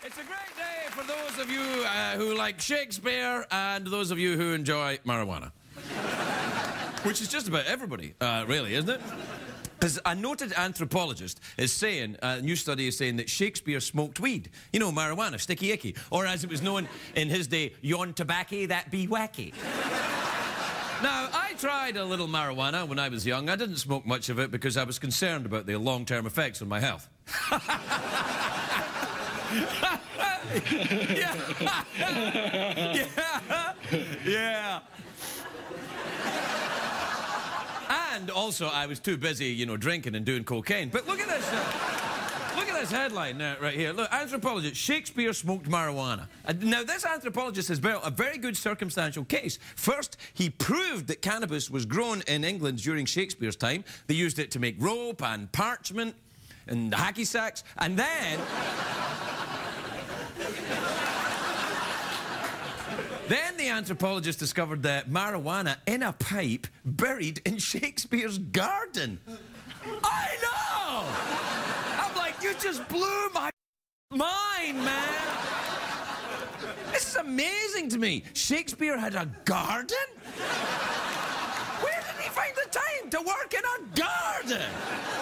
It's a great day for those of you who like Shakespeare and those of you who enjoy marijuana. Which is just about everybody, really, isn't it? Because a noted anthropologist is saying, a new study is saying that Shakespeare smoked weed. You know, marijuana, sticky icky. Or as it was known in his day, yon tobacco that be wacky. Now, I tried a little marijuana when I was young. I didn't smoke much of it because I was concerned about the long-term effects on my health. Yeah. And also, I was too busy, you know, drinking and doing cocaine. But look at this. Look at this headline right here. Look, anthropologist, Shakespeare smoked marijuana. Now, this anthropologist has built a very good circumstantial case. First, he proved that cannabis was grown in England during Shakespeare's time. They used it to make rope and parchment and hacky sacks. And then... Then the anthropologist discovered that marijuana in a pipe buried in Shakespeare's garden. I know! I'm like, you just blew my mind, man. This is amazing to me. Shakespeare had a garden? Where did he find the time to work in a garden?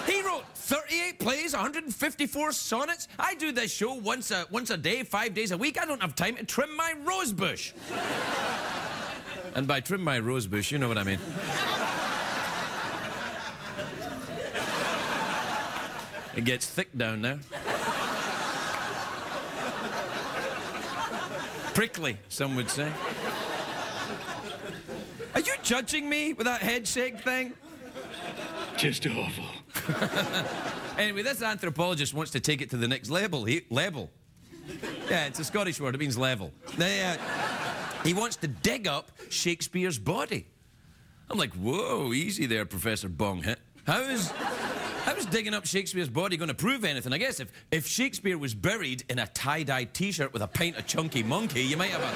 He wrote 38 plays, 154 sonnets. I do this show once a day, 5 days a week. I don't have time to trim my rose bush. And by trim my rose bush, you know what I mean. It gets thick down there. Prickly, some would say. Are you judging me with that head shake thing? Just awful. Anyway, this anthropologist wants to take it to the next level. Level. Yeah, it's a Scottish word. It means level. He wants to dig up Shakespeare's body. I'm like, whoa, easy there, Professor Bonghit. How is digging up Shakespeare's body going to prove anything? I guess if Shakespeare was buried in a tie-dye T-shirt with a pint of Chunky Monkey, you might have a...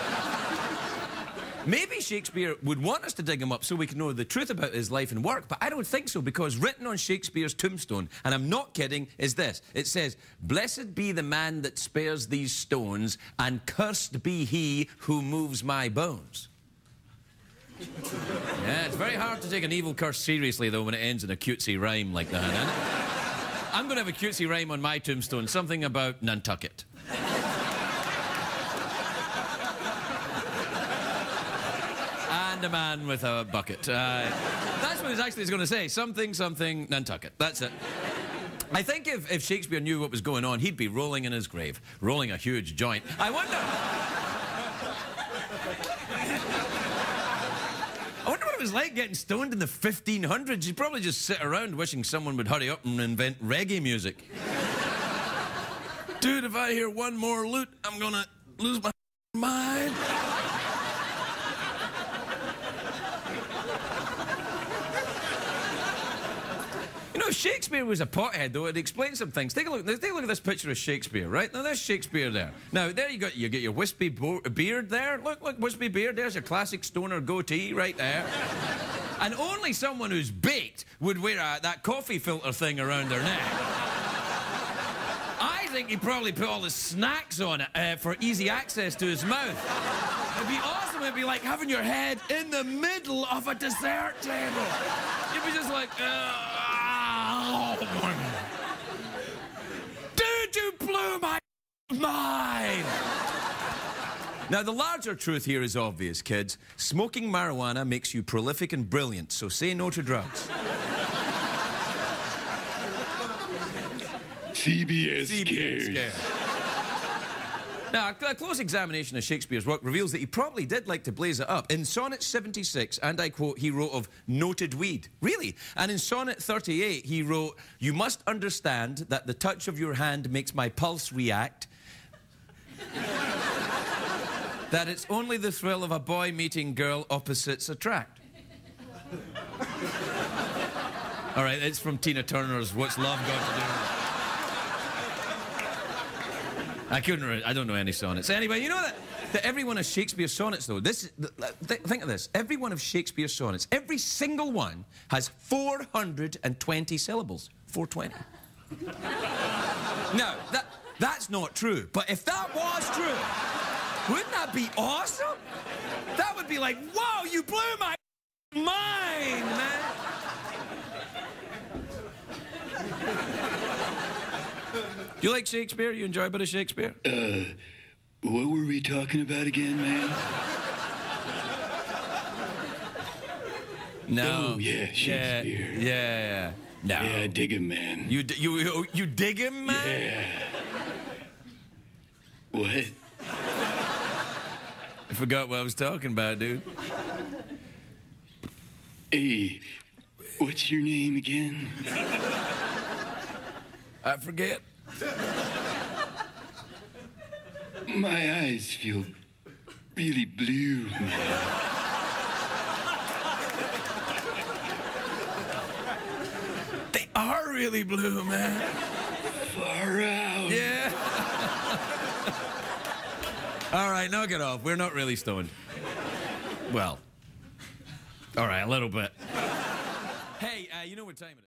Maybe Shakespeare would want us to dig him up so we can know the truth about his life and work, but I don't think so, because written on Shakespeare's tombstone, and I'm not kidding, is this. It says, "Blessed be the man that spares these stones, and cursed be he who moves my bones." Yeah, it's very hard to take an evil curse seriously, though, when it ends in a cutesy rhyme like that, isn't it? I'm going to have a cutesy rhyme on my tombstone, something about Nantucket. And a man with a bucket. That's what it actually is going to say. Something, something, Nantucket. That's it. I think if Shakespeare knew what was going on, he'd be rolling in his grave, rolling a huge joint. I wonder what it was like getting stoned in the 1500s. You'd probably just sit around wishing someone would hurry up and invent reggae music. Dude, if I hear one more lute, I'm gonna lose my mind. You know, Shakespeare was a pothead, though. It explains some things. Take a look at this picture of Shakespeare, right? Now, there's Shakespeare there. Now, there you get your wispy beard there. Look, wispy beard. There's your classic stoner goatee right there. And only someone who's baked would wear that coffee filter thing around their neck. I think he probably put all his snacks on it for easy access to his mouth. It'd be awesome. It'd be like having your head in the middle of a dessert table. You'd be just like... Dude, you blew my mind! Now, the larger truth here is obvious, kids. Smoking marijuana makes you prolific and brilliant, so say no to drugs. CBS cares. Now, a close examination of Shakespeare's work reveals that he probably did like to blaze it up. In Sonnet 76, and I quote, he wrote of noted weed. Really? And in Sonnet 38, he wrote, "You must understand that the touch of your hand makes my pulse react. That it's only the thrill of a boy meeting girl opposites attract." All right, it's from Tina Turner's What's Love Got to Do with It? I don't know any sonnets. Anyway, you know that every one of Shakespeare's sonnets, though, think of this. Every one of Shakespeare's sonnets, every single one has 420 syllables. 420. Now, That's not true. But if that was true, wouldn't that be awesome? That would be like, whoa, you blew my mind, man. Do you like Shakespeare? You enjoy a bit of Shakespeare? What were we talking about again, man? No. Oh, yeah, Shakespeare. Yeah. No. Yeah, I dig him, man. You dig him, man? Yeah. What? I forgot what I was talking about, dude. Hey, what's your name again? I forget. My eyes feel really blue, man. They are really blue, man. Far out. Yeah. All right, knock it off. We're not really stoned. Well, all right, a little bit. Hey, you know what time it is?